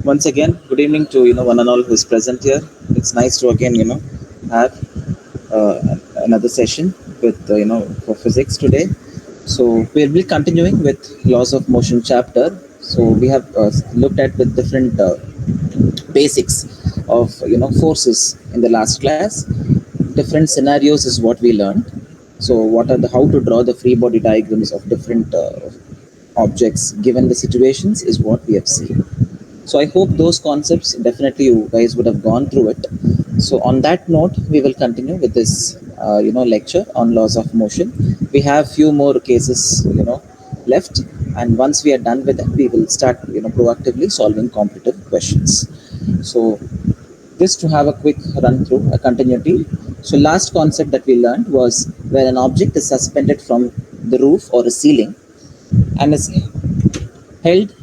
Once again, good evening to one and all who's present here. It's nice to again have another session with for physics today. So we'll be continuing with laws of motion chapter. So we have looked at with different basics of forces in the last class. Different scenarios is what we learned. So what are the how to draw the free body diagrams of different objects given the situations is what we have seen. So I hope those concepts definitely you guys would have gone through it. So on that note, we will continue with this lecture on laws of motion. We have few more cases left, and once we are done with it, we will start proactively solving competitive questions. So just to have a quick run through a continuity. So last concept that we learned was where an object is suspended from the roof or a ceiling and is held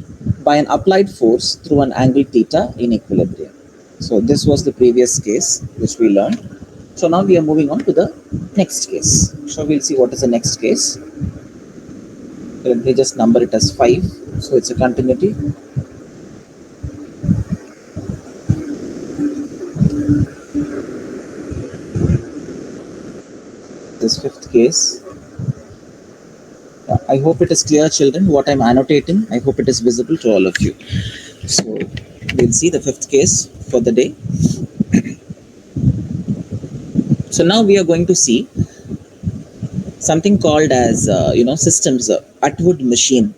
by an applied force through an angle theta in equilibrium. So this was the previous case which we learned. So now we are moving on to the next case. So we'll see what is the next case. Let me just number it as 5. So it's a continuity. This fifth case. I hope it is clear, children, what I'm annotating. I hope it is visible to all of you. So we'll see the fifth case for the day. So now we are going to see something called as systems Atwood machine.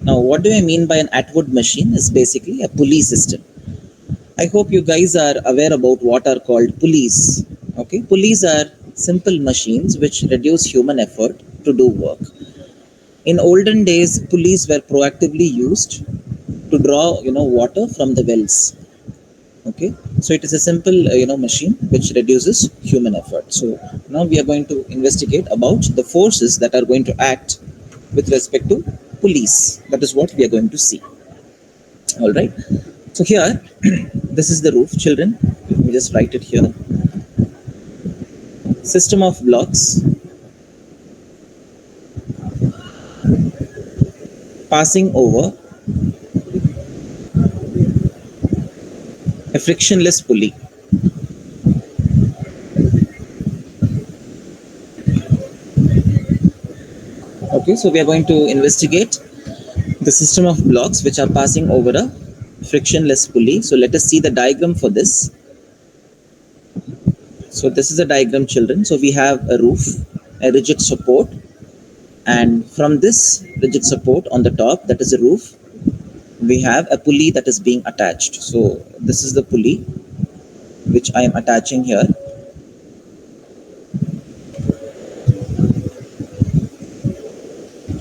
Now what do I mean by an Atwood machine is basically a pulley system. I hope you guys are aware about what are called pulleys. Okay, pulleys are simple machines which reduce human effort to do work. In olden days, pulleys were proactively used to draw water from the wells. Okay, so it is a simple machine which reduces human effort. So now we are going to investigate about the forces that are going to act with respect to pulleys. That is what we are going to see. All right, so here this is the roof, children. Let me just write it here. System of blocks passing over a frictionless pulley. Okay, so we are going to investigate the system of blocks which are passing over a frictionless pulley. So let us see the diagram for this. So this is a diagram, children. So we have a roof, a rigid support, and from this rigid support on the top, that is a roof, we have a pulley that is being attached. So this is the pulley which I am attaching here.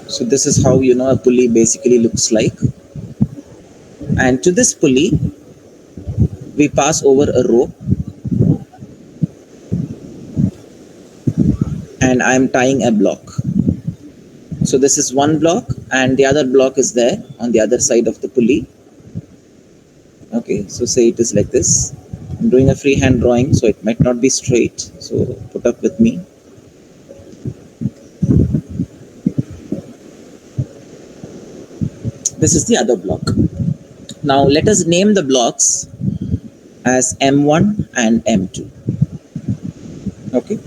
So this is how a pulley basically looks like. And to this pulley, we pass over a rope, and I am tying a block. So this is one block, and the other block is there on the other side of the pulley. Okay, so say it is like this. I'm doing a freehand drawing, so it might not be straight. So put up with me. This is the other block. Now let us name the blocks as M1 and M2. Okay.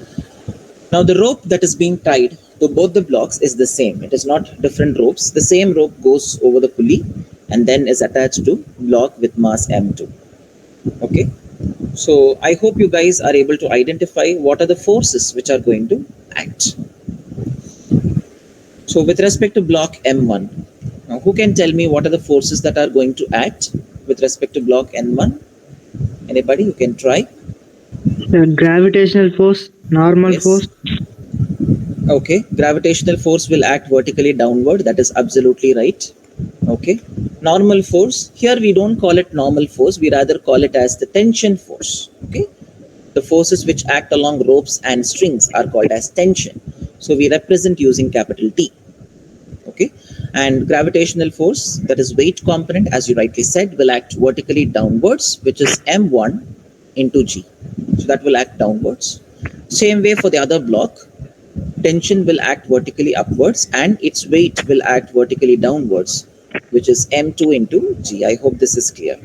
Now the rope that is being tied to both the blocks is the same. It is not different ropes. The same rope goes over the pulley and then is attached to block with mass M2. Okay. So I hope you guys are able to identify what are the forces which are going to act. So with respect to block M1, now who can tell me what are the forces that are going to act with respect to block N1? Anybody who can try? Gravitational force, normal Yes. force. Okay, gravitational force will act vertically downward. That is absolutely right. Okay, normal force. Here we don't call it normal force. We rather call it as the tension force. Okay, the forces which act along ropes and strings are called as tension. So we represent using capital T. Okay, and gravitational force, that is weight component, as you rightly said, will act vertically downwards, which is M1 into G. So that will act downwards. Same way for the other block, tension will act vertically upwards and its weight will act vertically downwards. which is M2 into G. I hope this is clear.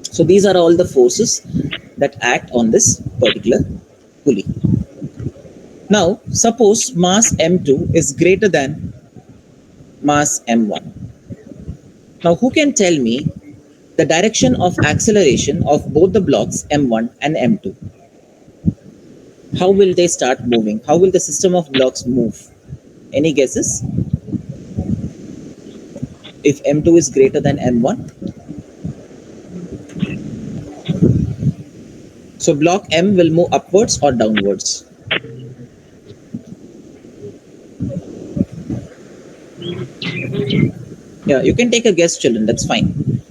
So these are all the forces that act on this particular pulley. Now, suppose mass M2 is greater than mass M1. Now, who can tell me the direction of acceleration of both the blocks M1 and M2? How will they start moving? How will the system of blocks move? Any guesses? If M2 is greater than M1? So block M will move upwards or downwards? Yeah, you can take a guess, children. That's fine.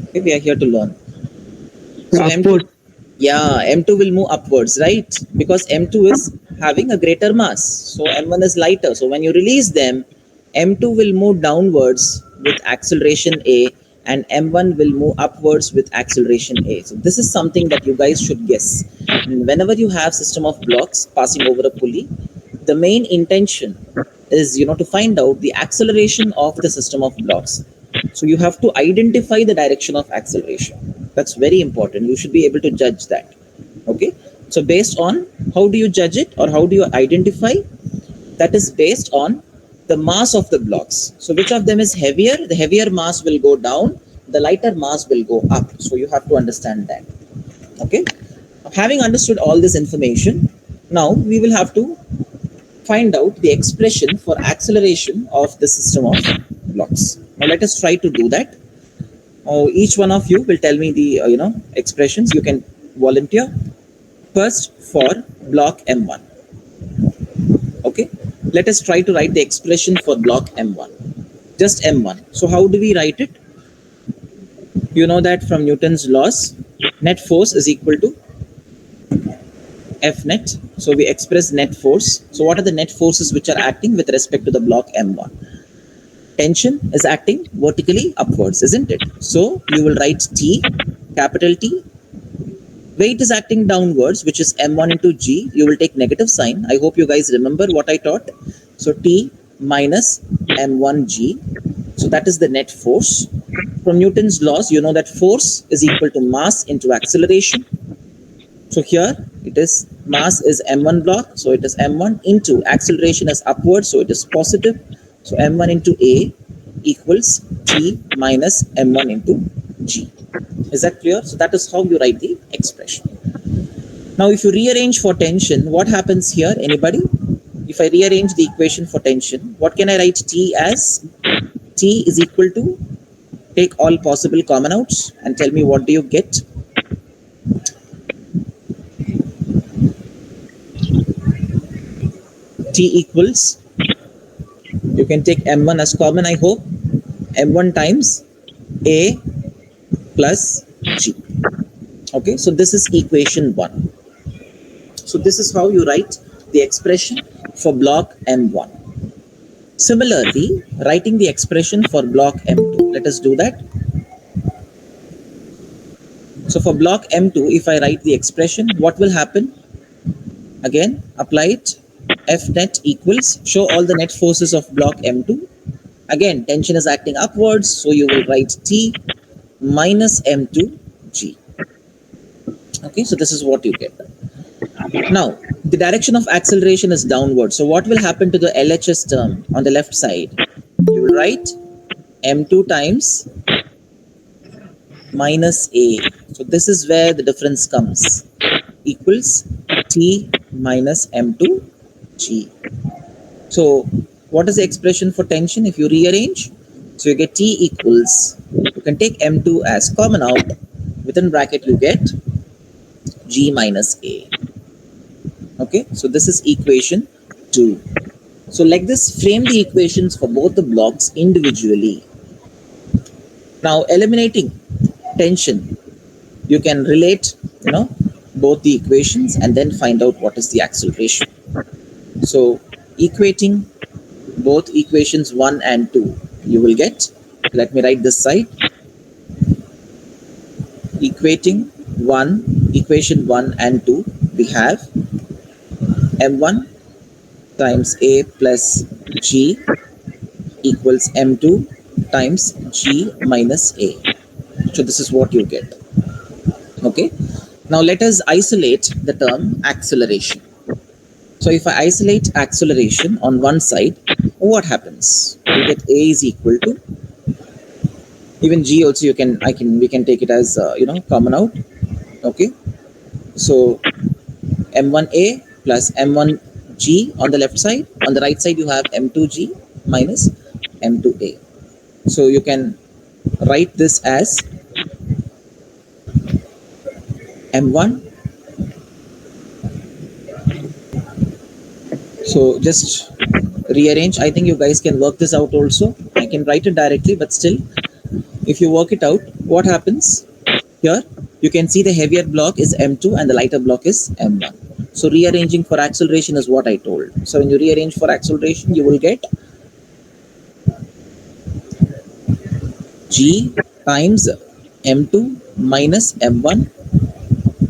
Okay, we are here to learn. So M2, yeah, M2 will move upwards, right? Because M2 is having a greater mass. So M1 is lighter. So when you release them, M2 will move downwards with acceleration A and M1 will move upwards with acceleration A. So this is something that you guys should guess. Whenever you have system of blocks passing over a pulley, the main intention is to find out the acceleration of the system of blocks. So you have to identify the direction of acceleration. That's very important. You should be able to judge that. Okay. So based on how do you judge it or how do you identify? That is based on the mass of the blocks. So which of them is heavier? The heavier mass will go down. The lighter mass will go up. So you have to understand that. Okay. Having understood all this information, now we will have to find out the expression for acceleration of the system of blocks. Now let us try to do that. Each one of you will tell me the expressions. You can volunteer. First for block M1. Okay, let us try to write the expression for block M1. Just M1. So how do we write it? You know that from Newton's laws, net force is equal to F net. So we express net force. So what are the net forces which are acting with respect to the block M1? Tension is acting vertically upwards, isn't it? So you will write T, capital T. Weight is acting downwards, which is M1 into G. You will take negative sign. I hope you guys remember what I taught. So T minus M1G. So that is the net force. From Newton's laws, you know that force is equal to mass into acceleration. So here it is mass is M1 block. So it is M1 into acceleration is upward. So it is positive. So M1 into A equals T minus M1 into G. Is that clear? So that is how you write the expression. Now if you rearrange for tension, what happens here? Anybody? If I rearrange the equation for tension, what can I write T as? T is equal to, take all possible common outs and tell me what do you get? T equals, you can take M1 as common, I hope. M1 times A plus G. Okay, so this is equation 1. So this is how you write the expression for block M1. Similarly, writing the expression for block M2. Let us do that. So for block M2, if I write the expression, what will happen? Again, apply it. F net equals, show all the net forces of block M2. Again, tension is acting upwards, so you will write T minus M2G. Okay, so this is what you get. Now, the direction of acceleration is downward. So what will happen to the LHS term on the left side? You will write M2 times minus A. So this is where the difference comes. Equals T minus M2G. So what is the expression for tension if you rearrange? So you get T equals, you can take M2 as common out. Within bracket you get G minus A. Okay, so this is equation 2. So like this, frame the equations for both the blocks individually. Now eliminating tension, you can relate both the equations and then find out what is the acceleration. So equating both equations 1 and 2, you will get, let me write this side, equating equation 1 and 2, we have M1 times A plus G equals M2 times G minus A. So this is what you get. Okay. Now let us isolate the term acceleration. So if I isolate acceleration on one side, what happens? You get A is equal to, even G also we can take it as common out. Okay. So M1A plus M1G on the left side. On the right side you have M2G minus M2A. So you can write this as M1. So just rearrange. I think you guys can work this out also. I can write it directly, but still, if you work it out, what happens here? You can see the heavier block is M2 and the lighter block is M1. So rearranging for acceleration is what I told. So when you rearrange for acceleration, you will get G times M2 minus M1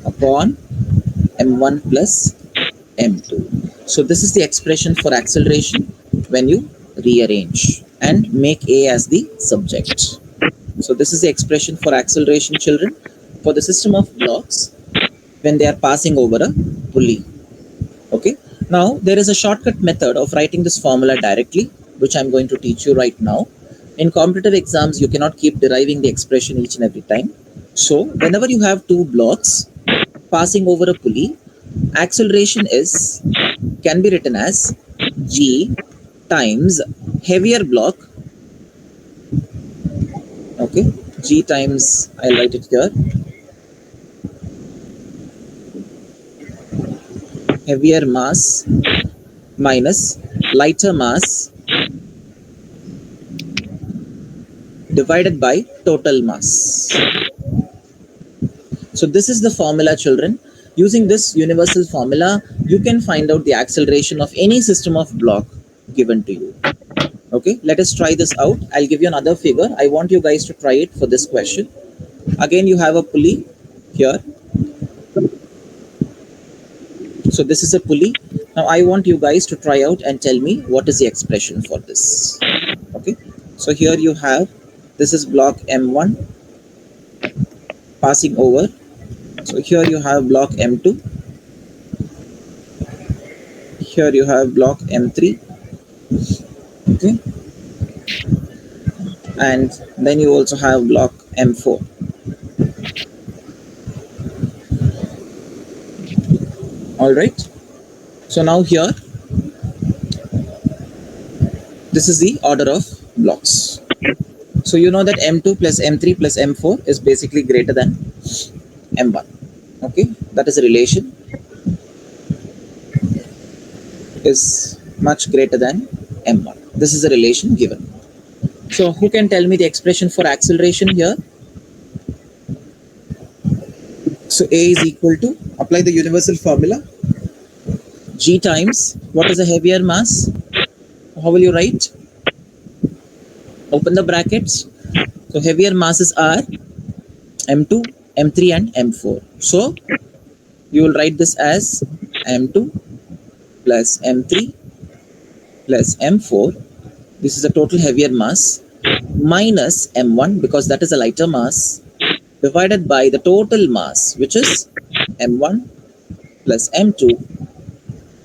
upon M1 plus M2. So this is the expression for acceleration when you rearrange and make A as the subject. So this is the expression for acceleration, children, for the system of blocks when they are passing over a pulley. Okay. Now there is a shortcut method of writing this formula directly, which I'm going to teach you right now. In competitive exams, you cannot keep deriving the expression each and every time. So whenever you have two blocks passing over a pulley, acceleration can be written as G times heavier block. Okay, G times, I'll write it here, heavier mass minus lighter mass divided by total mass. So this is the formula, children. Using this universal formula, you can find out the acceleration of any system of block given to you. Okay, let us try this out. I'll give you another figure. I want you guys to try it for this question. Again, you have a pulley here. So this is a pulley. Now I want you guys to try out and tell me what is the expression for this. Okay, so here you have, this is block M1 passing over. So here you have block M2. Here you have block M3. Okay, and then you also have block M4. All right. So now here, this is the order of blocks. So you know that M2 plus M3 plus M4 is basically greater than M1. Okay, that is a relation, is much greater than M1. This is a relation given. So who can tell me the expression for acceleration here? So A is equal to, apply the universal formula, G times, what is the heavier mass? How will you write? Open the brackets. So heavier masses are M2, M3 and M4. So you will write this as M2 plus M3 plus M4. This is the total heavier mass minus M1, because that is a lighter mass, divided by the total mass, which is M1 plus M2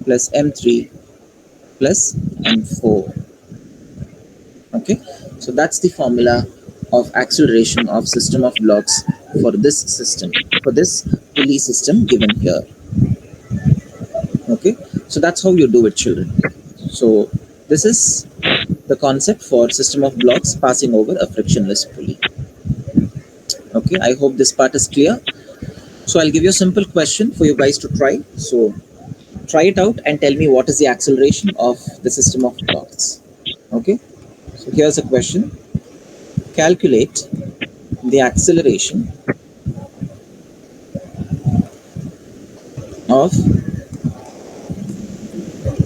plus M3 plus M4. Okay, so that's the formula of acceleration of system of blocks for this system, for this pulley system given here. Okay, so that's how you do it, children. So this is the concept for system of blocks passing over a frictionless pulley. Okay, I hope this part is clear. So I'll give you a simple question for you guys to try. So try it out and tell me what is the acceleration of the system of blocks. Okay, so here's a question. Calculate the acceleration of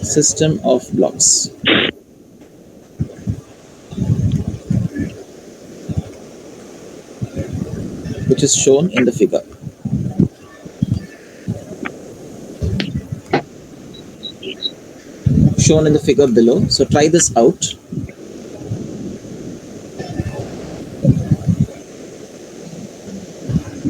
system of blocks. Which is shown in the figure. Shown in the figure below. So try this out. So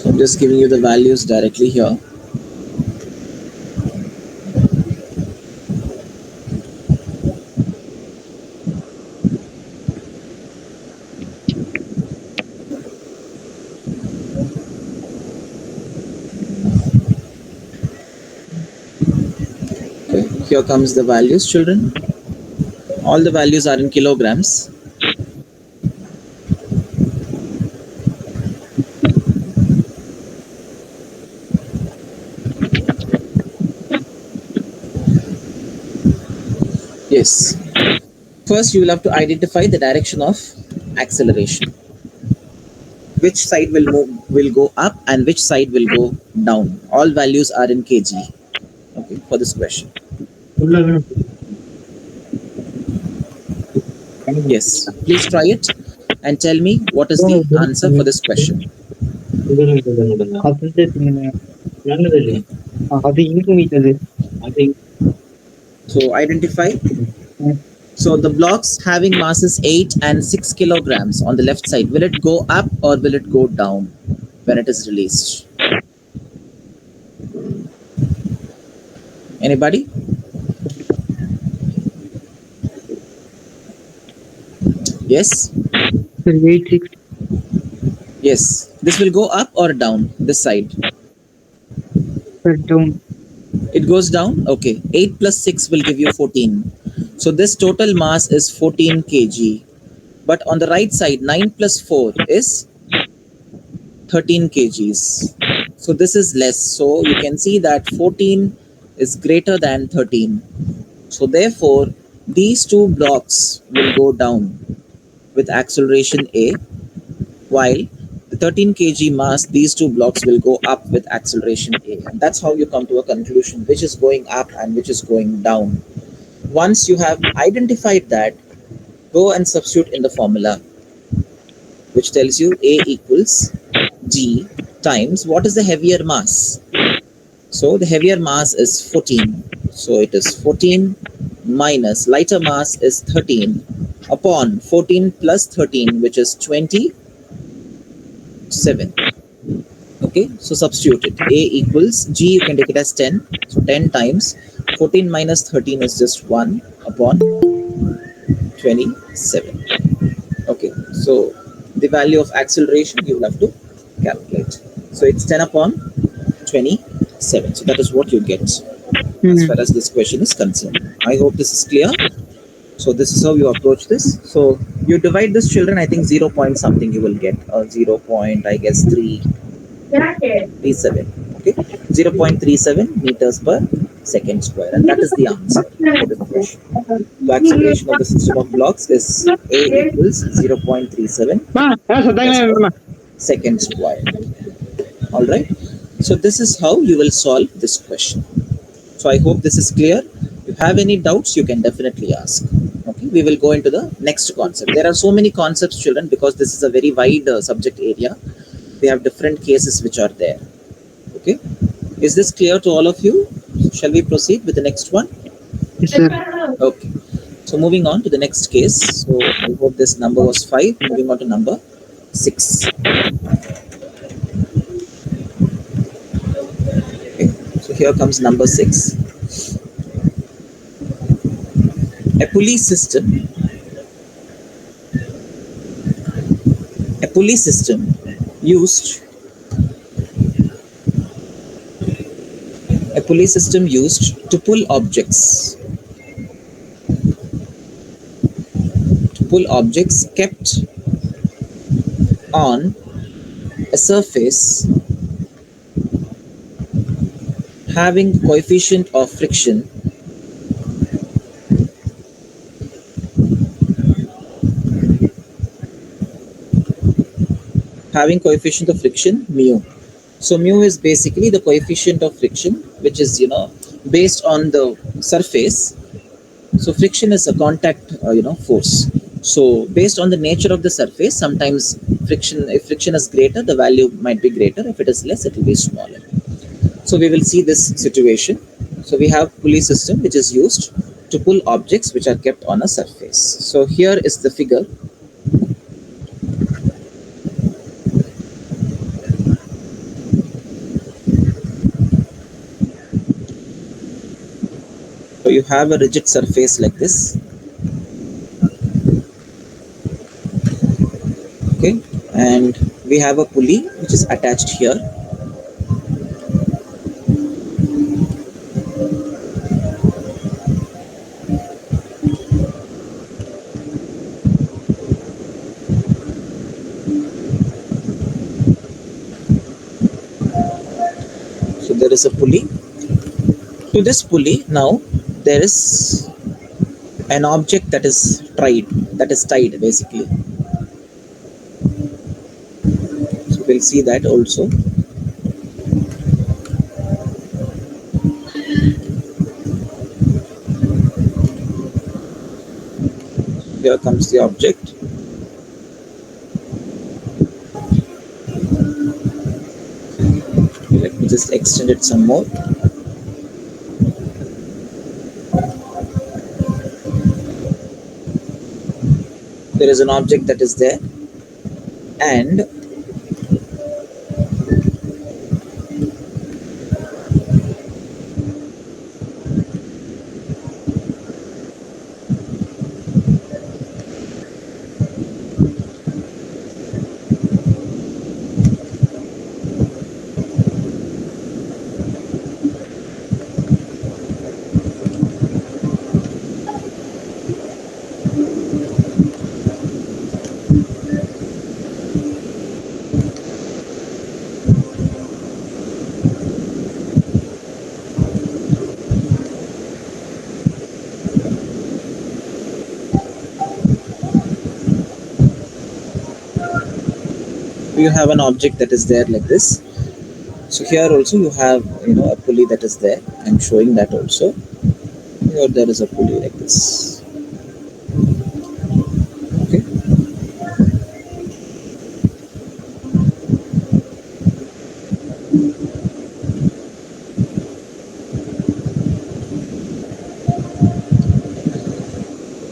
I'm just giving you the values directly here. Okay, here comes the values, children. All the values are in kilograms. Yes. First, you will have to identify the direction of acceleration. Which side will go up and which side will go down. All values are in kg. Okay, for this question. Yes, please try it and tell me what is the answer for this question. Okay. So identify. So the blocks having masses 8 and 6 kilograms on the left side, will it go up or will it go down when it is released? Anybody? Yes? Yes. This will go up or down, this side? Down. It goes down? Okay. 8 plus 6 will give you 14. So this total mass is 14 kg. But on the right side, 9 plus 4 is 13 kgs. So this is less. So you can see that 14 is greater than 13. So therefore, these two blocks will go down with acceleration A, while the 13 kg mass, these two blocks will go up with acceleration A. And that's how you come to a conclusion, which is going up and which is going down. Once you have identified that, go and substitute in the formula, which tells you A equals G times what is the heavier mass. So the heavier mass is 14. So it is 14 minus lighter mass is 13 upon 14 plus 13, which is 27. Okay, so substitute it. A equals G, you can take it as 10. So 10 times 14 minus 13 is just 1 upon 27. Okay, so the value of acceleration you will have to calculate. So it's 10 upon 27. So that is what you get as far as this question is concerned. I hope this is clear. So this is how you approach this. So you divide this, children, I think 0 point something you will get, 0 point, I guess 337. Okay, 0.37 meters per second square, and that is the answer for this question. The acceleration of the system of blocks is A equals 0.37 meters per second square. All right. So this is how you will solve this question. So I hope this is clear. If you have any doubts, you can definitely ask. Okay, we will go into the next concept. There are so many concepts, children, because this is a very wide subject area. We have different cases which are there. Okay, is this clear to all of you? Shall we proceed with the next one? Yes, sir. Okay, so moving on to the next case. So I hope this number was 5. Moving on to number 6. Okay, so here comes number 6. A pulley system used to pull objects kept on a surface having coefficient of friction mu. So mu is basically the coefficient of friction, which is based on the surface. So friction is a contact force. So based on the nature of the surface, sometimes if friction is greater, the value might be greater. If it is less, it will be smaller. So we will see this situation. So we have pulley system which is used to pull objects which are kept on a surface. So here is the figure. So you have a rigid surface like this. Okay, and we have a pulley which is attached here. So there is a pulley. To this pulley now there is an object that is tied basically. So we'll see that also. Here comes the object. Let me just extend it some more. There is an object that is there, and you have an object that is there like this. So here also you have a pulley that is there. I'm showing that also. Here there is a pulley like this. Okay.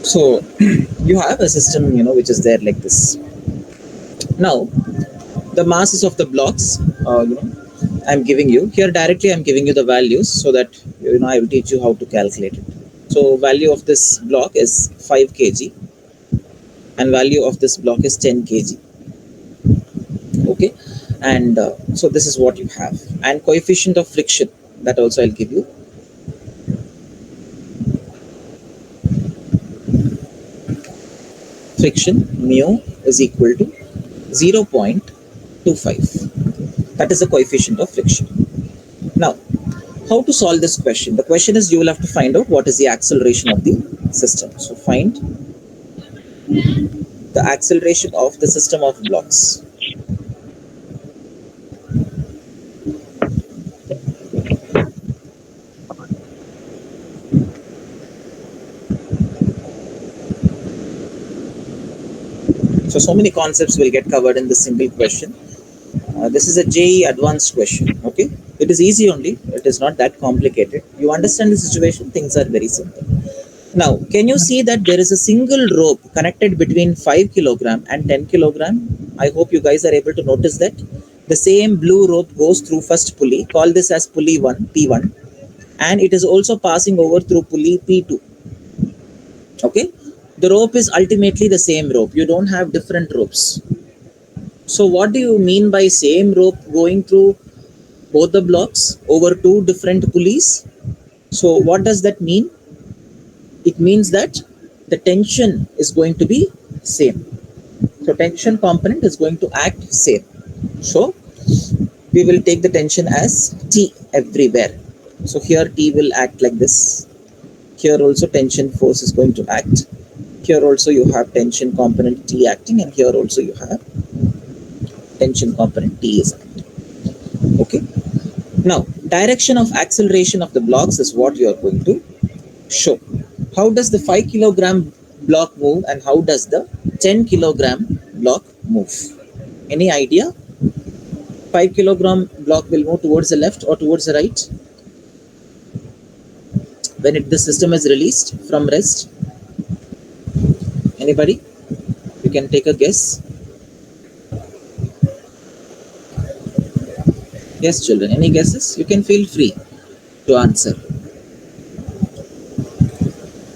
So you have a system which is there like this. Now the masses of the blocks, I'm giving you here directly. I'm giving you the values so that I will teach you how to calculate it. So value of this block is 5 kg and value of this block is 10 kg. Okay, and so this is what you have, and coefficient of friction, that also I'll give you. Friction mu is equal to 0.25. That is the coefficient of friction. Now, how to solve this question? The question is you will have to find out what is the acceleration of the system. So find the acceleration of the system of blocks. So many concepts will get covered in this single question. This is a JEE advanced question. Okay, it is easy only. It is not that complicated. You understand the situation. Things are very simple. Now, can you see that there is a single rope connected between 5 kilogram and 10 kilogram? I hope you guys are able to notice that. The same blue rope goes through first pulley. Call this as pulley 1, P1. And it is also passing over through pulley P2. Okay. The rope is ultimately the same rope. You don't have different ropes. So what do you mean by same rope going through both the blocks over two different pulleys? So what does that mean? It means that the tension is going to be same. So tension component is going to act same. So we will take the tension as T everywhere. So here T will act like this. Here also tension force is going to act. Here also you have tension component T acting, and here also you have tension component T is acting. Okay. Now, direction of acceleration of the blocks is what you are going to show. How does the 5 kilogram block move and how does the 10 kilogram block move? Any idea? 5 kilogram block will move towards the left or towards the right when the system is released from rest? Anybody? You can take a guess. Yes, children. Any guesses? You can feel free to answer.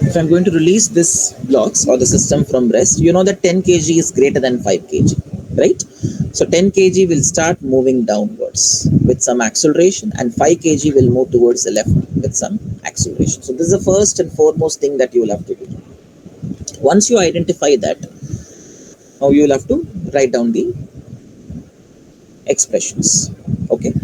If I'm going to release this blocks or the system from rest, you know that 10 kg is greater than 5 kg, right? So 10 kg will start moving downwards with some acceleration, and 5 kg will move towards the left with some acceleration. So this is the first and foremost thing that you will have to do. Once you identify that, now you will have to write down the expressions. Okay.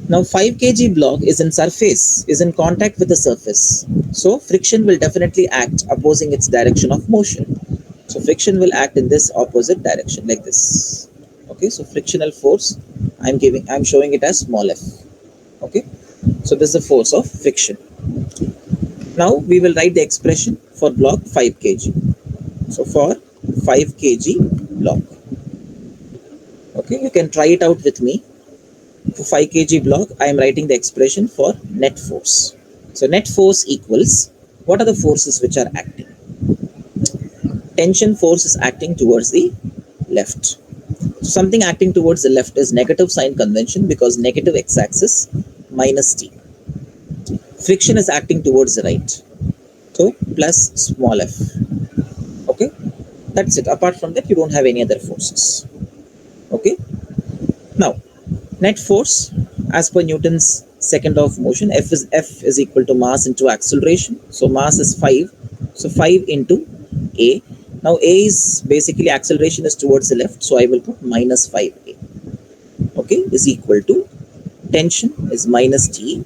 Now 5 kg block is in contact with the surface. So friction will definitely act opposing its direction of motion. So friction will act in this opposite direction like this. Okay, so frictional force, I'm showing it as small f. Okay, so this is the force of friction. Now we will write the expression for block 5 kg. So for 5 kg block. Okay, you can try it out with me. For 5 kg block, I am writing the expression for net force. So net force equals, what are the forces which are acting? Tension force is acting towards the left. So something acting towards the left is negative sign convention because negative x-axis minus t. Friction is acting towards the right. So plus small f. Okay, that's it. Apart from that, you don't have any other forces. Okay, now net force as per Newton's second law of motion, F is equal to mass into acceleration. So mass is 5. So 5 into A. Now A is basically acceleration is towards the left. So I will put minus 5A. Okay, is equal to tension is minus T.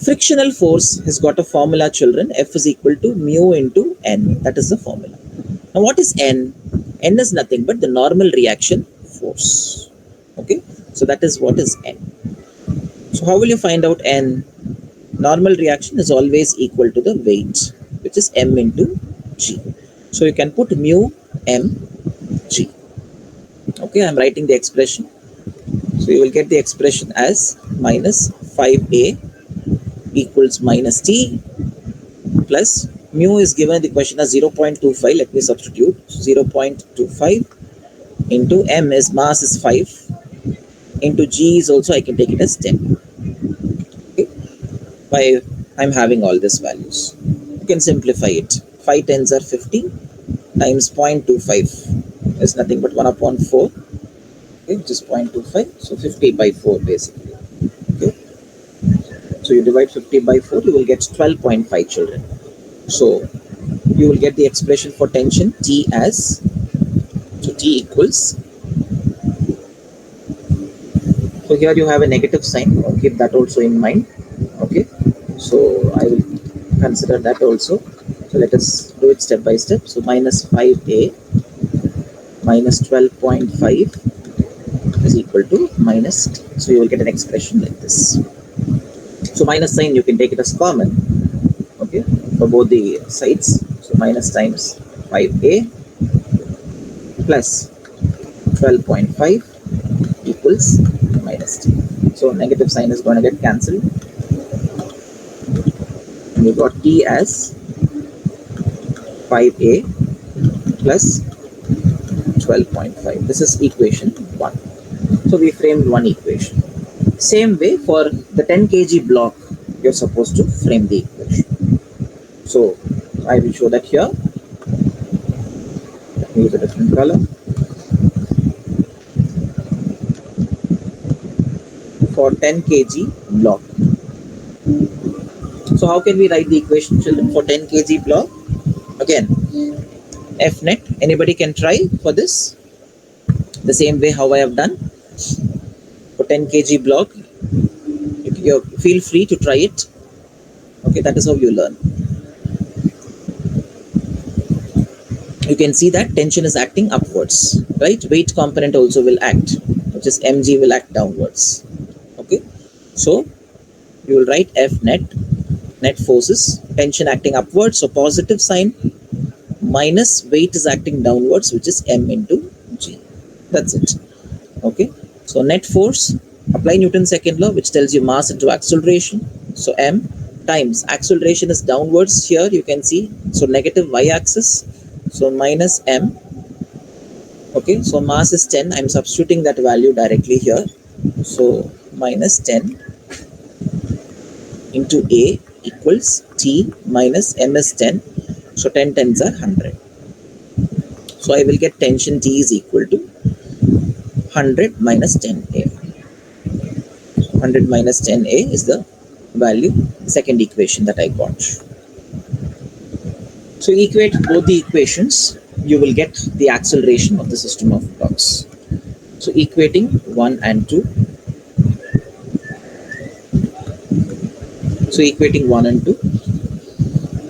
Frictional force has got a formula, children. F is equal to mu into N. That is the formula. Now what is N? N is nothing but the normal reaction force. Okay, so that is what is N. So how will you find out N? Normal reaction is always equal to the weight, which is M into G. So you can put mu M G. Okay, I'm writing the expression. So you will get the expression as minus 5A equals minus T plus mu is given the question as 0.25. Let me substitute 0.25 into M is mass is 5 into G is also I can take it as 10. Okay, by I'm having all these values. You can simplify it. 5 tens are 50 times 0.25 is nothing but 1 upon 4. Okay, which is 0.25. So 50 by 4 basically. Okay, so you divide 50 by 4, you will get 12.5, children. So you will get the expression for tension T as, so T equals, so here you have a negative sign, keep that also in mind. Okay, so I will consider that also. So let us do it step by step. So minus 5A minus 12.5 is equal to minus T. So you will get an expression like this. So minus sign you can take it as common, okay, for both the sides. So minus times 5A plus 12.5 equals minus T. So negative sign is going to get cancelled. And you got T as 5A plus 12.5. This is equation 1. So we framed one equation. Same way for the 10 kg block, you're supposed to frame the equation. So I will show that here. Let me use a different color. For 10 kg block. So how can we write the equation, children, for 10 kg block? Again, F net. Anybody can try for this? The same way how I have done. For 10 kg block, you feel free to try it. Okay, that is how you learn. You can see that tension is acting upwards, right? Weight component also will act, which is mg will act downwards. Okay, so you will write F net, net forces, tension acting upwards, so positive sign, minus weight is acting downwards, which is m into g. That's it. Okay, so net force Apply Newton's second law, which tells you mass into acceleration. So m times acceleration is downwards here, you can see. So negative y-axis. So minus m. Okay, so mass is 10. I'm substituting that value directly here. So minus 10 into A equals T minus m is 10. So 10 tens are 100. So I will get tension T is equal to 100 minus 10A. 100 minus 10A is the value, second equation that I got. So equate both the equations, you will get the acceleration of the system of blocks. So equating 1 and 2. So equating 1 and 2.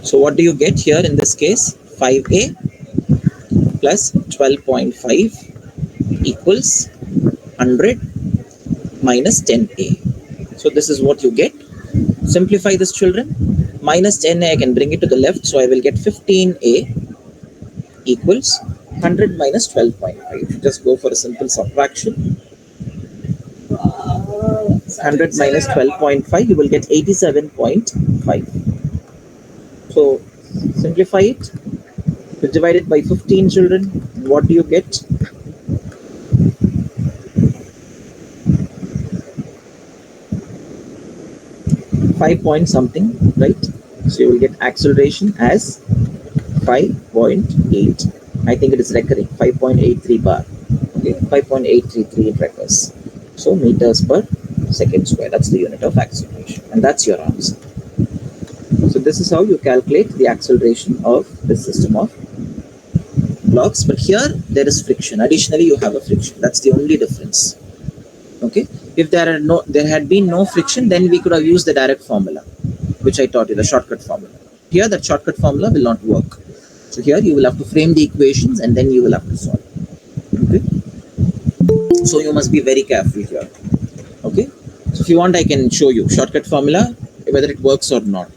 So what do you get here in this case? 5A plus 12.5 equals 100 minus 10A. So this is what you get. Simplify this, children. Minus 10A, I can bring it to the left. So I will get 15A equals 100 minus 12.5. Just go for a simple subtraction. 100 minus 12.5, you will get 87.5. So simplify it. Divide it by 15, children. What do you get? 5 point something, right? So you will get acceleration as 5.8. I think it is recurring. 5.83 bar. Okay, 5.833 it recurs. So meters per second square. That's the unit of acceleration, and that's your answer. So this is how you calculate the acceleration of the system of blocks. But here there is friction. Additionally, you have a friction. That's the only difference. Okay. If there had been no friction, then we could have used the direct formula, which I taught you, the shortcut formula. Here, that shortcut formula will not work. So here you will have to frame the equations and then you will have to solve. Okay. So you must be very careful here. Okay. So if you want, I can show you shortcut formula, whether it works or not.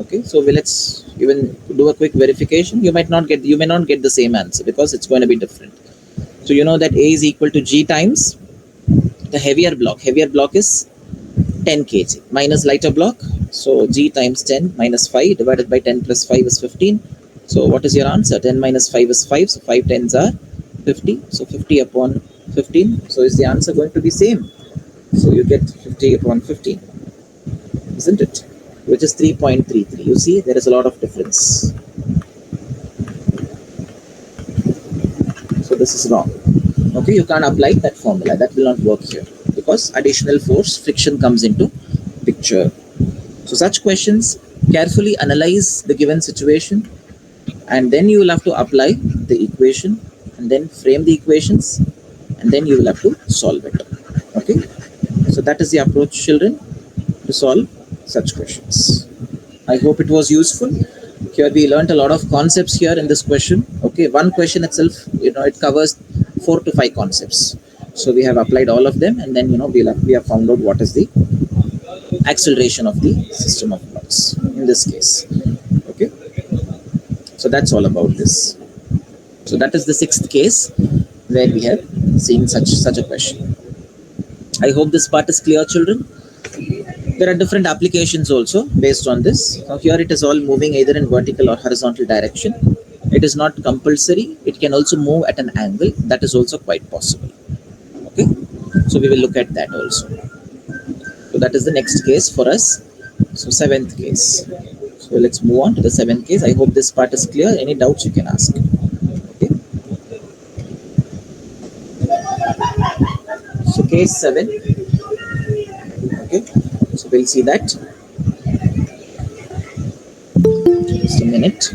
Okay. So let's even do a quick verification. You may not get the same answer because it's going to be different. So you know that A is equal to G times the heavier block. Heavier block is 10 kg minus lighter block. So G times 10 minus 5 divided by 10 plus 5 is 15. So what is your answer? 10 minus 5 is 5. So 5 tens are 50. So 50 upon 15. So is the answer going to be same? So you get 50 upon 15, isn't it? Which is 3.33. You see, there is a lot of difference. So this is wrong. Okay, you can't apply that formula. That will not work here because additional force, friction comes into picture. So such questions, carefully analyze the given situation and then you will have to apply the equation and then frame the equations and then you will have to solve it. Okay, so that is the approach, children, to solve such questions. I hope it was useful. Here we learned a lot of concepts here in this question. Okay, one question itself, it covers 4 to 5 concepts. So we have applied all of them and then we have found out what is the acceleration of the system of blocks in this case. Okay, so that's all about this. So that is the 6th case where we have seen such a question. I hope this part is clear, children. There are different applications also based on this. Now here it is all moving either in vertical or horizontal direction. It is not compulsory. It can also move at an angle. That is also quite possible. Okay, so we will look at that also. So that is the next case for us. So 7th case. So let's move on to the 7th case. I hope this part is clear. Any doubts you can ask. Okay. So case 7. Okay. So we'll see that. Just a minute.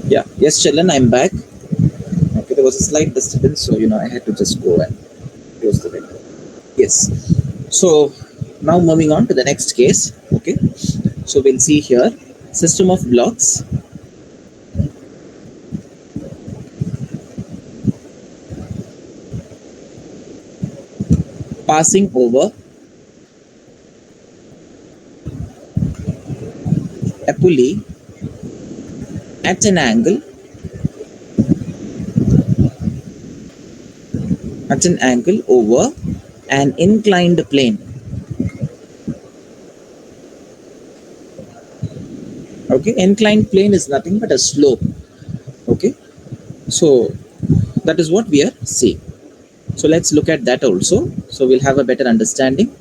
Yeah. Yes, Chalan, I'm back. Okay, there was a slight disturbance, so I had to just go and close the window. Yes. So now moving on to the next case. Okay. So we'll see here system of blocks passing over a pulley at an angle over an inclined plane. Okay, inclined plane is nothing but a slope. Okay, so that is what we are seeing. So let's look at that also. So we'll have a better understanding.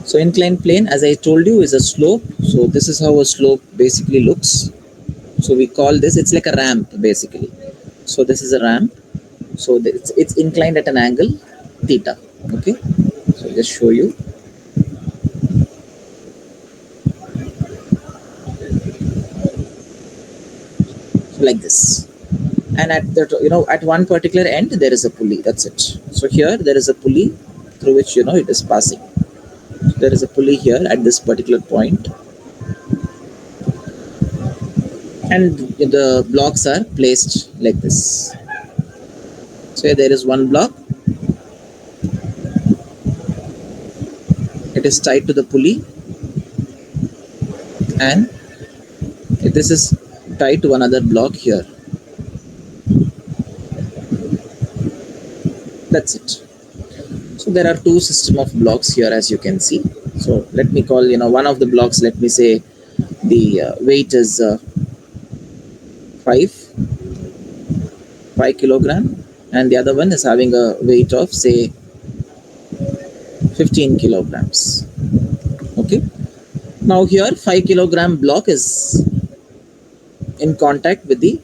So inclined plane, as I told you, is a slope. So this is how a slope basically looks. So we call this, it's like a ramp basically. So this is a ramp. So it's inclined at an angle theta. Okay, so I'll just show you. So like this. And at the at one particular end there is a pulley. That's it. So here there is a pulley through which it is passing. There is a pulley here at this particular point, and the blocks are placed like this. So here there is one block. It is tied to the pulley, and this is tied to another block here. That's it. So there are two system of blocks here, as you can see. So let me call one of the blocks, let me say the weight is 5 5 kilogram, and the other one is having a weight of say 15 kilograms. Okay, now here 5 kilogram block is in contact with the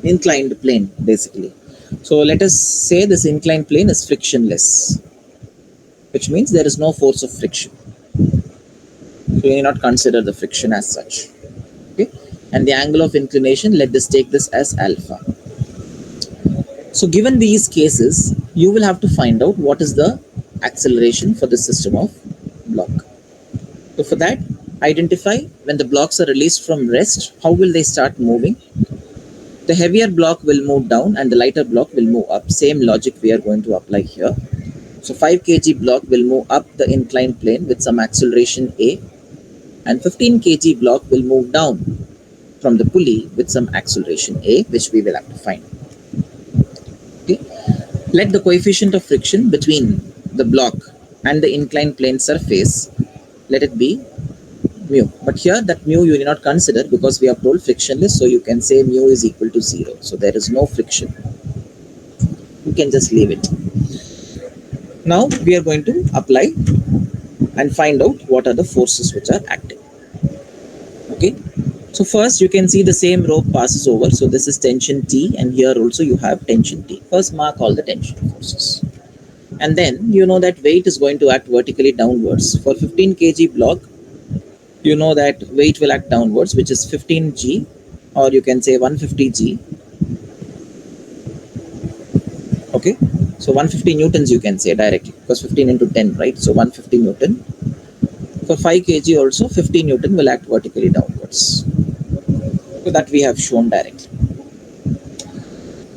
inclined plane basically. So let us say this inclined plane is frictionless, which means there is no force of friction. So you need not consider the friction as such. Okay, and the angle of inclination, let us take this as alpha. So given these cases, you will have to find out what is the acceleration for the system of block. So for that, identify when the blocks are released from rest, how will they start moving? The heavier block will move down and the lighter block will move up. Same logic we are going to apply here. So 5 kg block will move up the inclined plane with some acceleration A, and 15 kg block will move down from the pulley with some acceleration A, which we will have to find. Okay. Let the coefficient of friction between the block and the inclined plane surface, let it be mu. But here that mu you need not consider because we have told frictionless, so you can say mu is equal to 0. So there is no friction. You can just leave it. Now we are going to apply and find out what are the forces which are acting. Okay. So first you can see the same rope passes over. So this is tension T, and here also you have tension T. First mark all the tension forces. And then you know that weight is going to act vertically downwards. For 15 kg block, you know that weight will act downwards, which is 15g, or you can say 150g. Okay, so 150 newtons you can say directly, because 15 into 10, right? So 150 newton. For 5 kg also 50 newton will act vertically downwards. So that we have shown directly.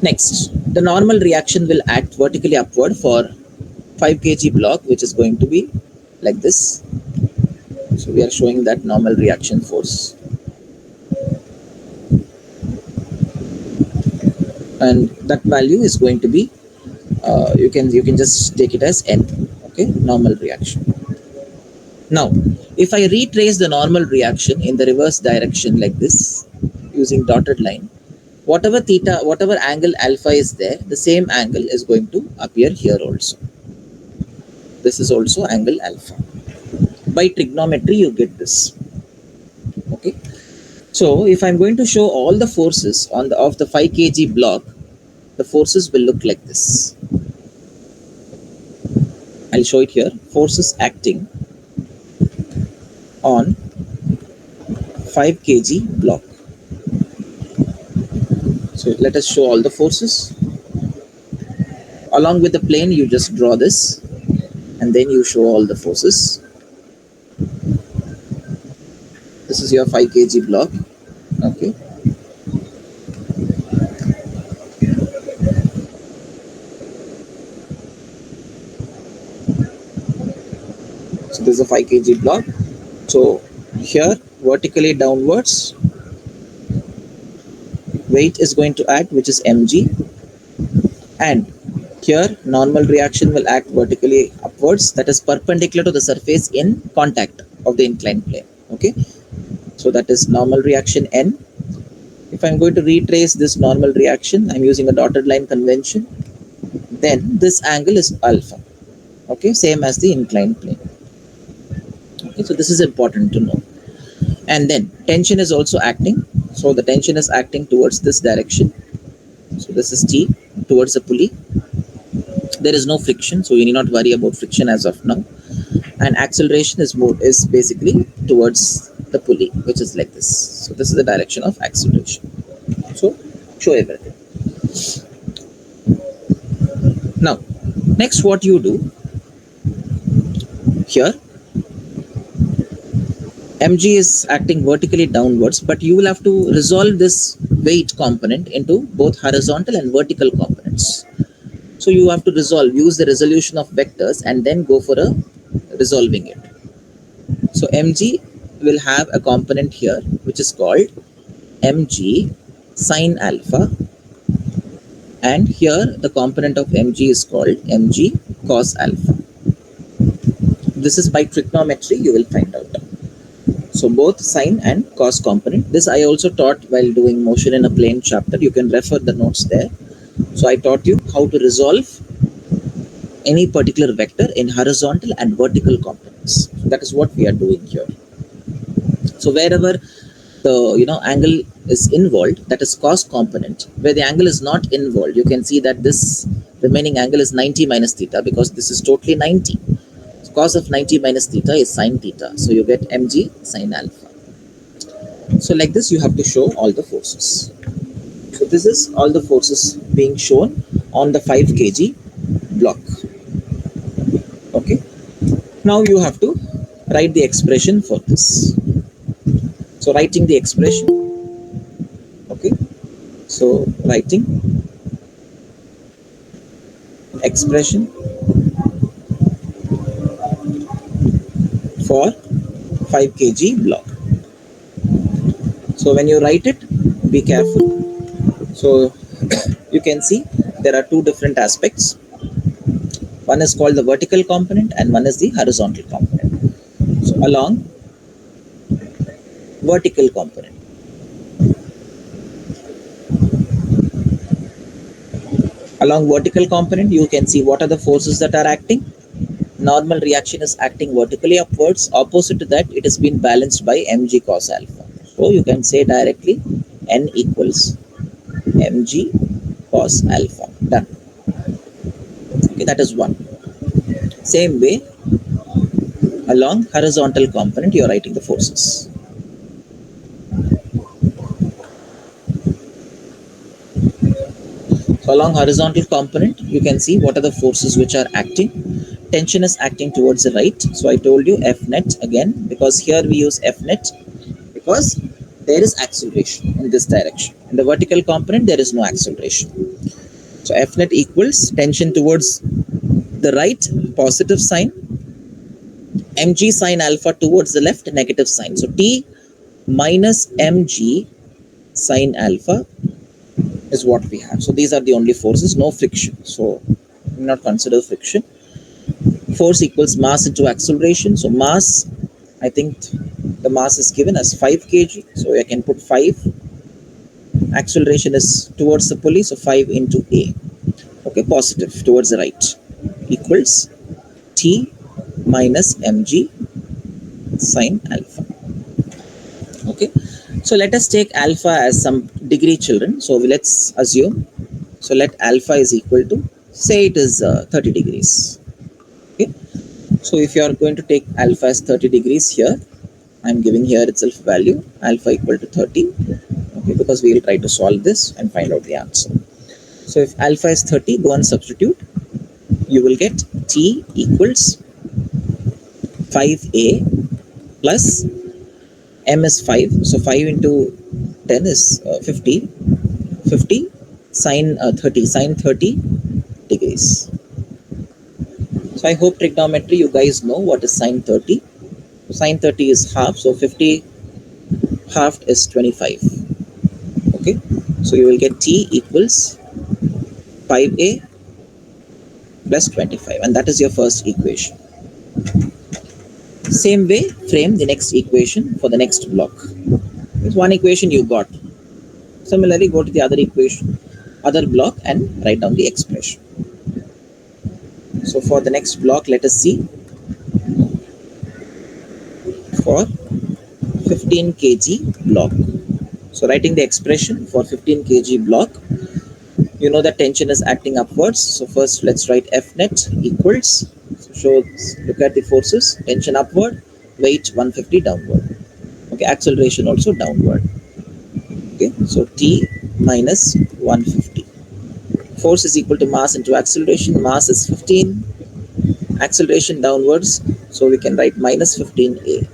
Next, the normal reaction will act vertically upward for 5 kg block, which is going to be like this. So we are showing that normal reaction force, and that value is going to be you can just take it as n. Okay, normal reaction. Now if I retrace the normal reaction in the reverse direction like this using dotted line, whatever theta, whatever angle alpha is there, the same angle is going to appear here also. This is also angle alpha. By trigonometry you get this. Okay, so if I'm going to show all the forces on the of the 5 kg block, the forces will look like this. I'll show it here. Forces acting on 5 kg block. So let us show all the forces. Along with the plane, you just draw this and then you show all the forces. This is your 5 kg block. Okay. So this is a 5 kg block. So here, vertically downwards, weight is going to act, which is mg, and here normal reaction will act vertically upwards, that is perpendicular to the surface in contact of the inclined plane. Okay, so that is normal reaction n. If I'm going to retrace this normal reaction, I'm using a dotted line convention, then this angle is alpha. Okay, same as the inclined plane. Okay, so this is important to know. And then tension is also acting, so the tension is acting towards this direction. So this is T, towards the pulley. There is no friction, so you need not worry about friction as of now. And acceleration is basically towards the pulley, which is like this. So this is the direction of acceleration. So show everything. Now, next what you do here, mg is acting vertically downwards, but you will have to resolve this weight component into both horizontal and vertical components. So you have to use the resolution of vectors and then go for a resolving it. So mg will have a component here which is called mg sine alpha, and here the component of mg is called mg cos alpha. This is by trigonometry you will find out. So both sine and cos component. This I also taught while doing motion in a plane chapter. You can refer the notes there. So I taught you how to resolve any particular vector in horizontal and vertical components. So that is what we are doing here. So wherever the angle is involved, that is cos component. Where the angle is not involved, you can see that this remaining angle is 90 minus theta, because this is totally 90. So cos of 90 minus theta is sine theta. So you get mg sine alpha. So like this you have to show all the forces. So this is all the forces being shown on the 5 kg block. Okay. Now you have to write the expression for this. So writing the expression. Okay. So writing expression for 5 kg block. So when you write it, be careful. So you can see there are two different aspects. One is called the vertical component and one is the horizontal component. So along vertical component, you can see what are the forces that are acting. Normal reaction is acting vertically upwards. Opposite to that, it has been balanced by mg cos alpha. So you can say directly n equals mg cos alpha. Done. Okay, that is one. Same way, along horizontal component, you are writing the forces. So along horizontal component, you can see what are the forces which are acting. Tension is acting towards the right. So I told you F net again, because here we use F net because there is acceleration in this direction. In the vertical component, there is no acceleration. So F net equals tension towards the right, positive sign, mg sine alpha towards the left, negative sign. So T minus mg sine alpha is what we have. So these are the only forces, no friction. So not consider friction. Force equals mass into acceleration. So mass, I think the mass is given as 5 kg. So I can put 5. Acceleration is towards the pulley. So 5 into A. Okay, positive towards the right, equals T minus mg sine alpha. Okay, so let us take alpha as some degree, children. So let's assume, so let alpha is equal to, say it is 30 degrees. Okay, so if you are going to take alpha as 30 degrees here, I'm giving here itself value alpha equal to 30. okay, because we will try to solve this and find out the answer. So if alpha is 30, go and substitute. You will get T equals 5A plus M is 5. So 5 into 10 is 50. 50 sine 30, sine 30 degrees. So I hope trigonometry you guys know what is sine 30. Sine 30 is half, so 50 halved is 25. Okay, so you will get T equals 5A plus 25, and that is your first equation. Same way, frame the next equation for the next block. This one equation you got. Similarly, go to the other equation, other block, and write down the expression. So for the next block, let us see. For 15 kg block. So writing the expression for 15 kg block, you know that tension is acting upwards. So first let's write F net equals, so look at the forces, tension upward, weight 150 downward. Okay, acceleration also downward. Okay, so T minus 150. Force is equal to mass into acceleration. Mass is 15, acceleration downwards, so we can write minus 15A.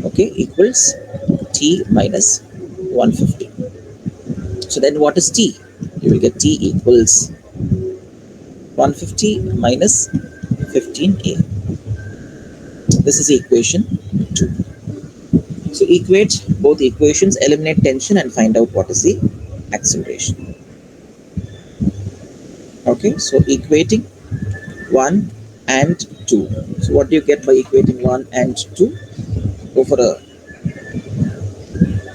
Okay, equals T minus 150. So then what is T? You will get T equals 150 minus 15A. This is equation 2. So equate both equations, eliminate tension, and find out what is the acceleration. Okay, so equating 1 and 2. So what do you get by equating 1 and 2? Go for a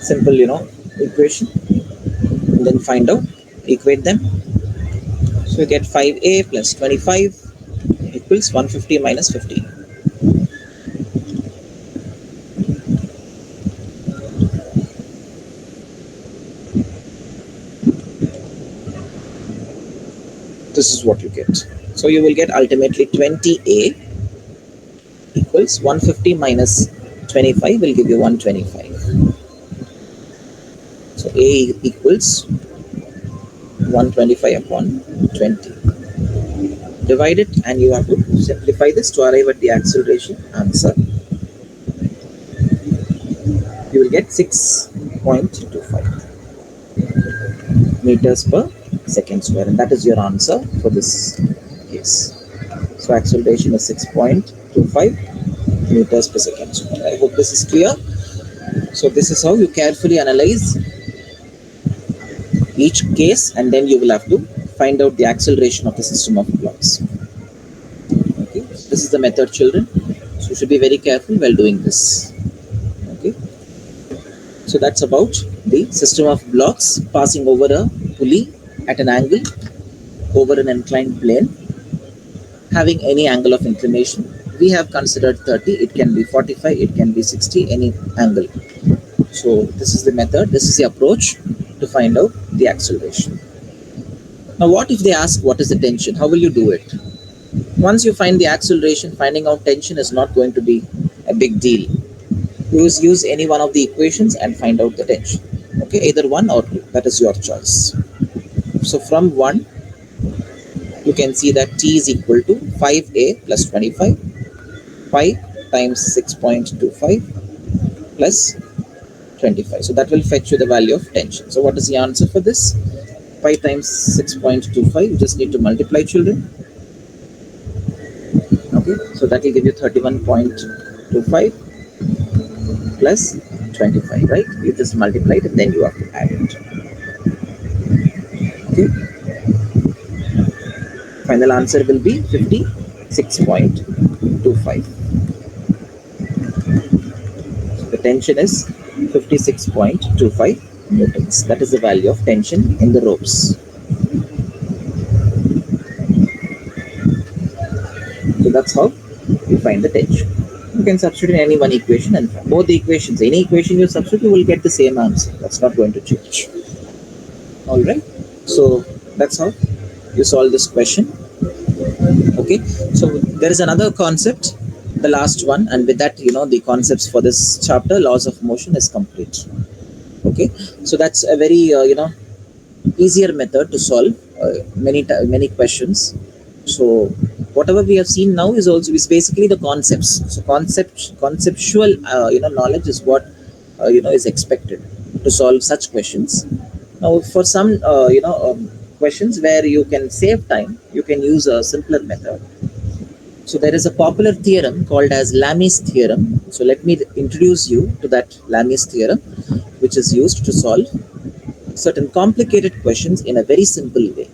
simple, equation, and then find out, equate them. So you get 5A plus 25 equals 150 minus 15. This is what you get. So you will get ultimately 20A equals 150 minus 25 will give you 125. So A equals 125 upon 20. Divide it and you have to simplify this to arrive at the acceleration answer. You will get 6.25 meters per second square, and that is your answer for this case. So acceleration is 6.25 meters per second square. I hope this is clear. So this is how you carefully analyze each case, and then you will have to find out the acceleration of the system of blocks. Okay, this is the method, children. So you should be very careful while doing this. Okay, so that's about the system of blocks passing over a pulley at an angle over an inclined plane, having any angle of inclination. We have considered 30. It can be 45. It can be 60. Any angle. So this is the method. This is the approach to find out the acceleration. Now what if they ask what is the tension? How will you do it? Once you find the acceleration, finding out tension is not going to be a big deal. Use any one of the equations and find out the tension. Okay, either 1 or 2. That is your choice. So from 1, you can see that T is equal to 5A plus 25. 5 times 6.25 plus 25. So that will fetch you the value of tension. So what is the answer for this? 5 times 6.25. You just need to multiply, children. Okay, so that will give you 31.25 plus 25, right? You just multiply it and then you have to add it. Okay. Final answer will be 56.25. So the tension is 56.25 newtons. That is the value of tension in the ropes. So that's how you find the tension. You can substitute in any one equation, and both the equations, any equation you substitute, you will get the same answer. That's not going to change. All right. So that's how you solve this question. Okay. So there is another concept, the last one, and with that, the concepts for this chapter, laws of motion, is complete. Okay, so that's a very easier method to solve many questions. So whatever we have seen now is basically the concepts. So conceptual knowledge is what is expected to solve such questions. Now for some questions where you can save time, you can use a simpler method. So there is a popular theorem called as Lami's theorem. So let me introduce you to that Lami's theorem, which is used to solve certain complicated questions in a very simple way.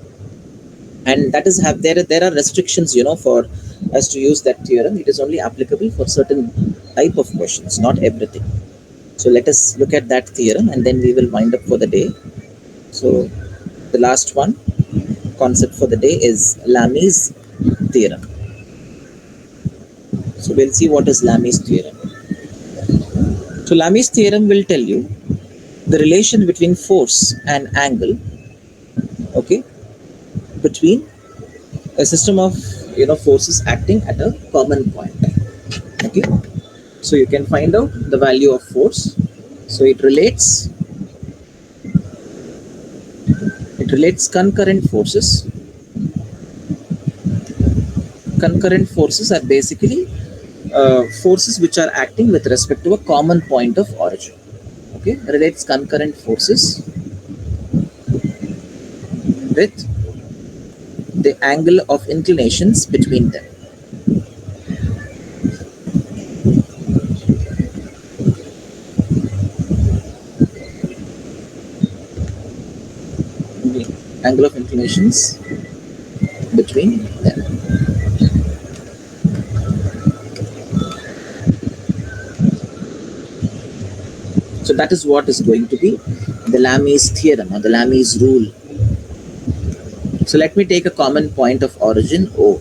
And that is have there are restrictions for us to use that theorem. It is only applicable for certain type of questions, not everything. So let us look at that theorem and then we will wind up for the day. So the last one concept for the day is Lami's theorem. So we'll see what is Lami's theorem. So Lami's theorem will tell you the relation between force and angle, okay, between a system of forces acting at a common point. Okay, so you can find out the value of force. So it relates concurrent forces. Concurrent forces are basically forces which are acting with respect to a common point of origin. Okay, relates concurrent forces with the angle of inclinations between them. The angle of inclinations between them. So that is what is going to be the Lami's theorem or the Lami's rule. So let me take a common point of origin O.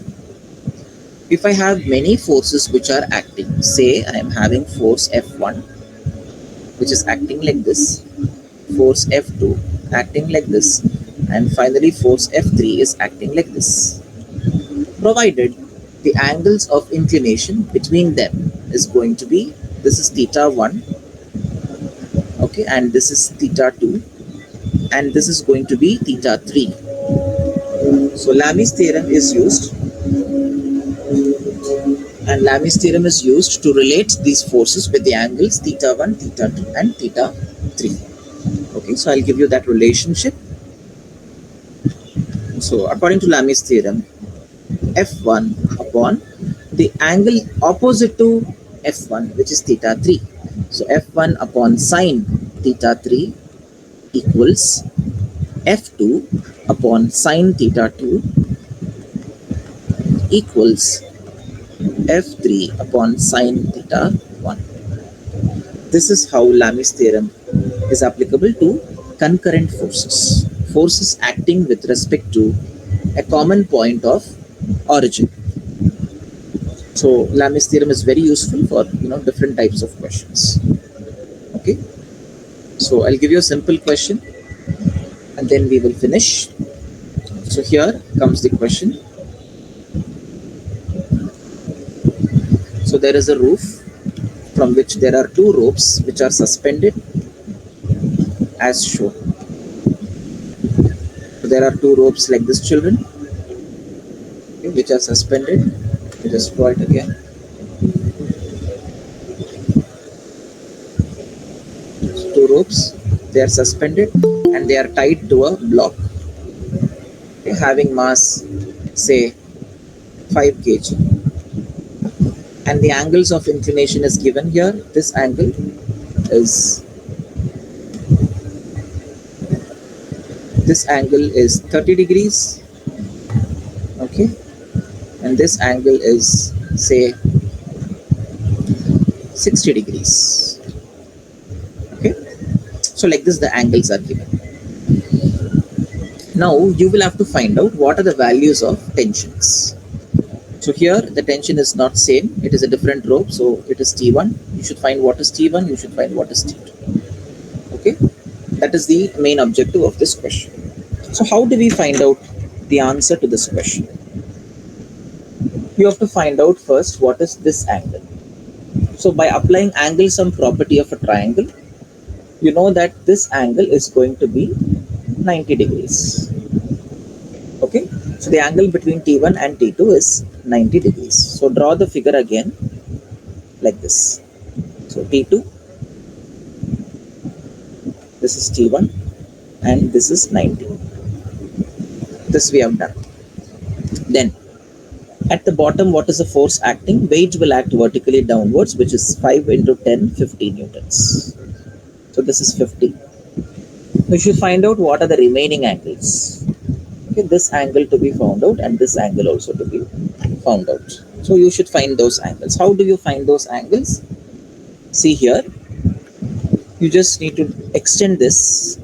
If I have many forces which are acting, say I am having force F1 which is acting like this, force F2 acting like this, and finally force F3 is acting like this. Provided the angles of inclination between them is going to be, this is theta 1, okay, and this is theta 2, and this is going to be theta 3. So Lami's theorem is used, and Lami's theorem is used to relate these forces with the angles theta 1, theta 2, and theta 3. Okay, so I'll give you that relationship. So according to Lami's theorem, F1 upon the angle opposite to F1, which is theta 3. So F1 upon sine theta 3 equals F2 upon sine theta 2 equals F3 upon sine theta 1. This is how Lami's theorem is applicable to concurrent forces, forces acting with respect to a common point of origin. So Lami's theorem is very useful for different types of questions. Okay, so I'll give you a simple question and then we will finish. So here comes the question. So there is a roof from which there are two ropes which are suspended as shown. So there are two ropes like this, children, okay, which are suspended. We just draw it again. So two ropes, they are suspended and they are tied to a block, okay, having mass say 5 kg. And the angles of inclination is given here. This angle is 30 degrees, okay, and this angle is say 60 degrees. Okay, so like this the angles are given. Now you will have to find out what are the values of tensions. So here the tension is not same, it is a different rope, so it is T1. You should find what is T1, you should find what is T2. Okay, that is the main objective of this question. So how do we find out the answer to this question? You have to find out first what is this angle. So by applying angle sum property of a triangle, you know that this angle is going to be 90 degrees. Okay, so the angle between T1 and T2 is 90 degrees. So draw the figure again like this. So T2, this is T1, and this is 90. This we have done. Then at the bottom, what is the force acting? Weight will act vertically downwards, which is 5 into 10, 50 newtons. So this is 50. We should find out what are the remaining angles. Okay, this angle to be found out and this angle also to be found out. So you should find those angles. How do you find those angles? See here, you just need to extend this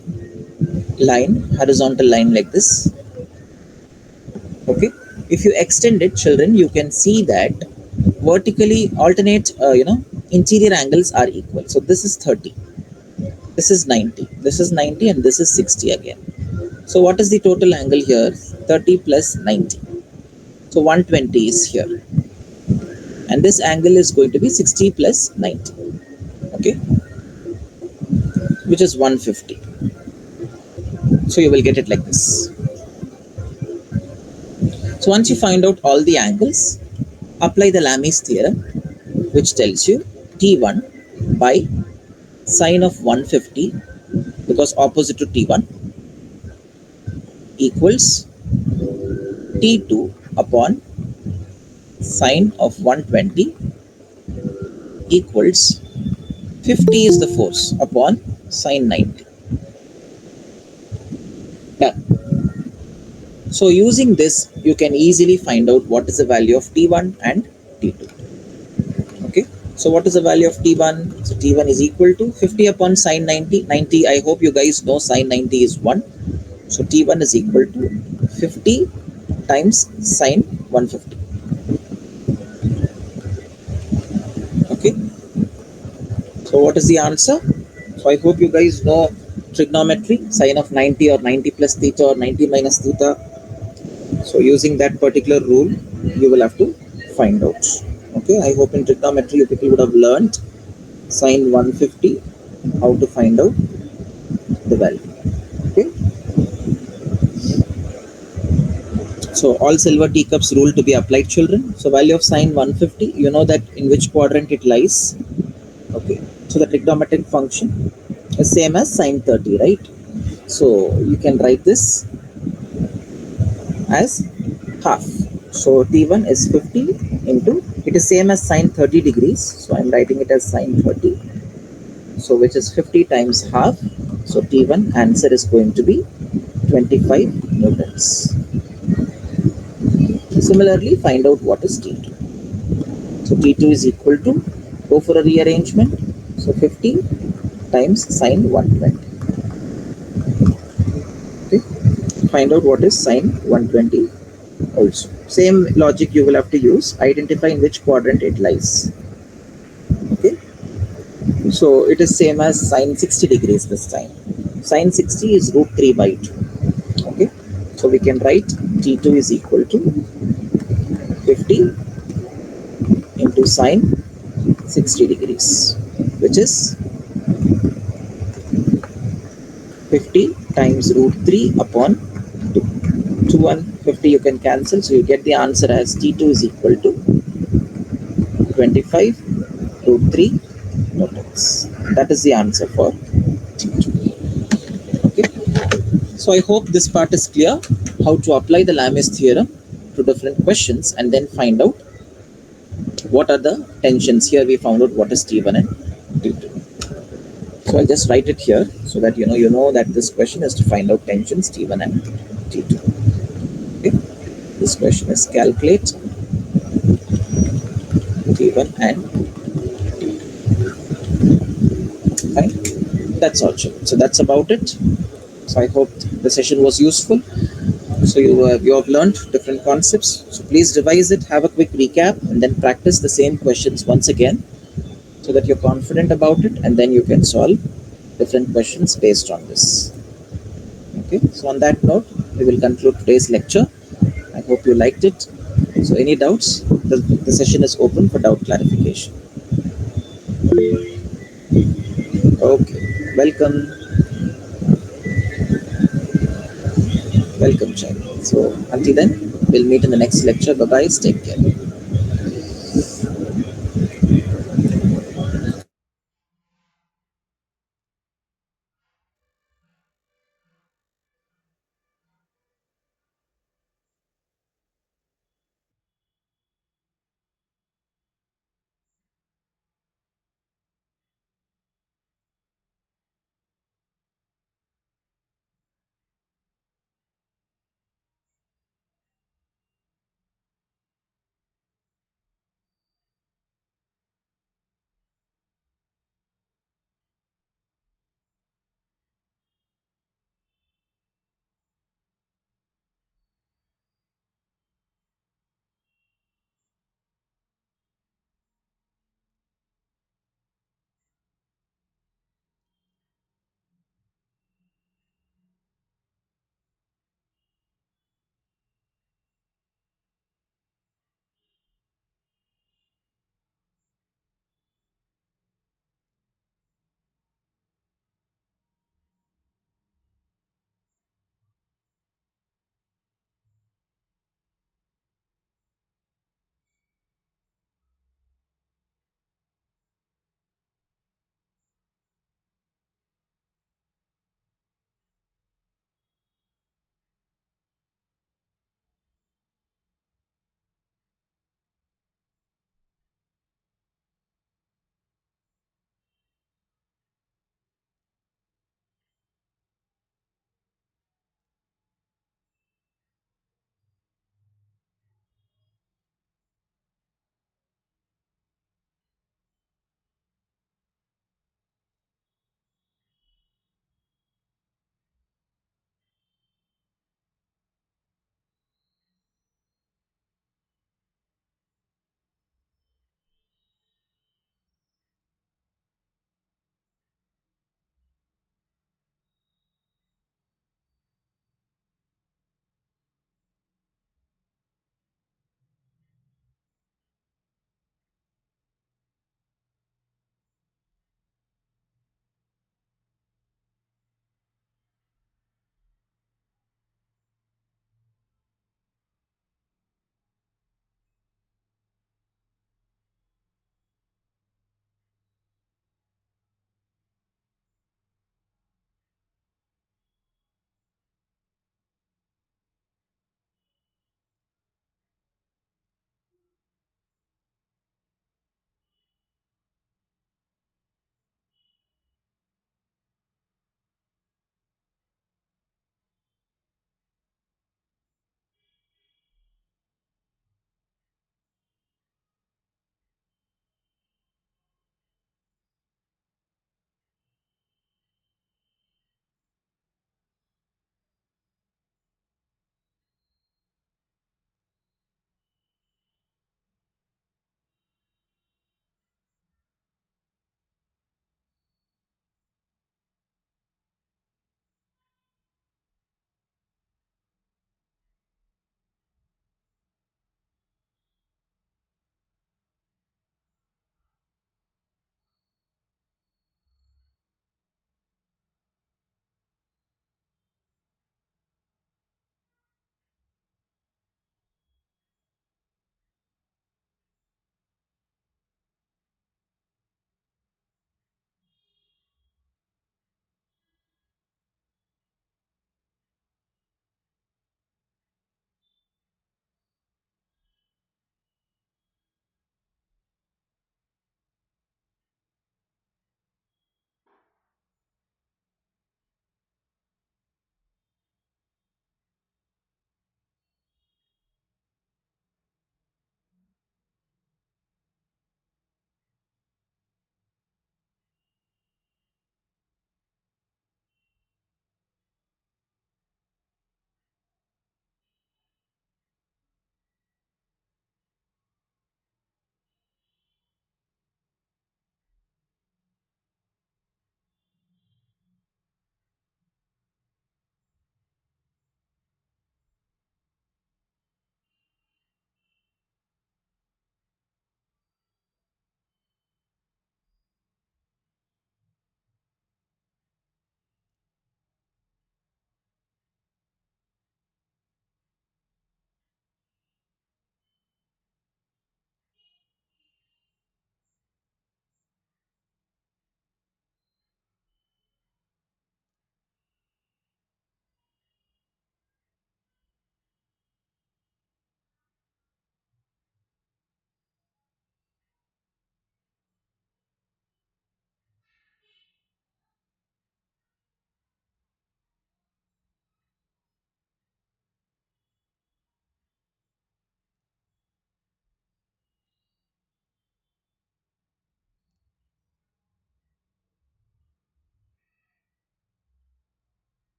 line, horizontal line like this. Okay, if you extend it, children, you can see that vertically alternate, interior angles are equal. So this is 30, this is 90, this is 90, and this is 60 again. So what is the total angle here? 30 plus 90. So 120 is here. And this angle is going to be 60 plus 90. Okay, which is 150. So you will get it like this. So once you find out all the angles, apply the Lami's theorem, which tells you T1 by sine of 150, because opposite to T1, equals T2 upon sine of 120 equals 50 is the force upon sine 90. Done. So using this, you can easily find out what is the value of T1 and T2. Okay. So what is the value of T1? So T1 is equal to 50 upon sine 90. 90, I hope you guys know sine 90 is 1. So T1 is equal to 50 times sine 150. Okay. So what is the answer? So I hope you guys know trigonometry, sine of 90 or 90 plus theta or 90 minus theta. So using that particular rule, you will have to find out. Okay, I hope in trigonometry you people would have learned sine 150, how to find out the value. Okay. So all silver teacups rule to be applied, children. So value of sine 150, you know that in which quadrant it lies. Okay. So the trigonometric function is same as sine 30, right? So you can write this as half. So T1 is 50 into, it is same as sine 30 degrees. So I'm writing it as sine 30. So which is 50 times half. So T1 answer is going to be 25 newtons. Similarly, find out what is T2. So T2 is equal to, go for a rearrangement. So 50 times sine 120. Okay. Find out what is sine 120 also. Same logic you will have to use. Identify in which quadrant it lies. Okay. So it is same as sine 60 degrees this time. Sine 60 is root 3 by 2. Okay. So we can write T2 is equal to 50 into sine 60 degrees, which is 50 times root 3 upon 2. 2 and 50 you can cancel, so you get the answer as T2 is equal to 25 root 3 newtons. That is the answer for T2. Okay. So I hope this part is clear, how to apply the Lami's theorem to different questions and then find out what are the tensions. Here we found out what is T1 and T2. So I'll just write it here so that you know that this question is to find out tensions T1 and T2. Okay. This question is calculate T1 and T2. Fine. That's all. So that's about it. So I hope the session was useful. So you have learned different concepts. So please revise it, have a quick recap, and then practice the same questions once again, so that you're confident about it, and then you can solve different questions based on this. Okay. So on that note, we will conclude today's lecture. I hope you liked it. So any doubts? The session is open for doubt clarification. Okay. Welcome, welcome, child. So until then, we'll meet in the next lecture. Bye bye. Take care.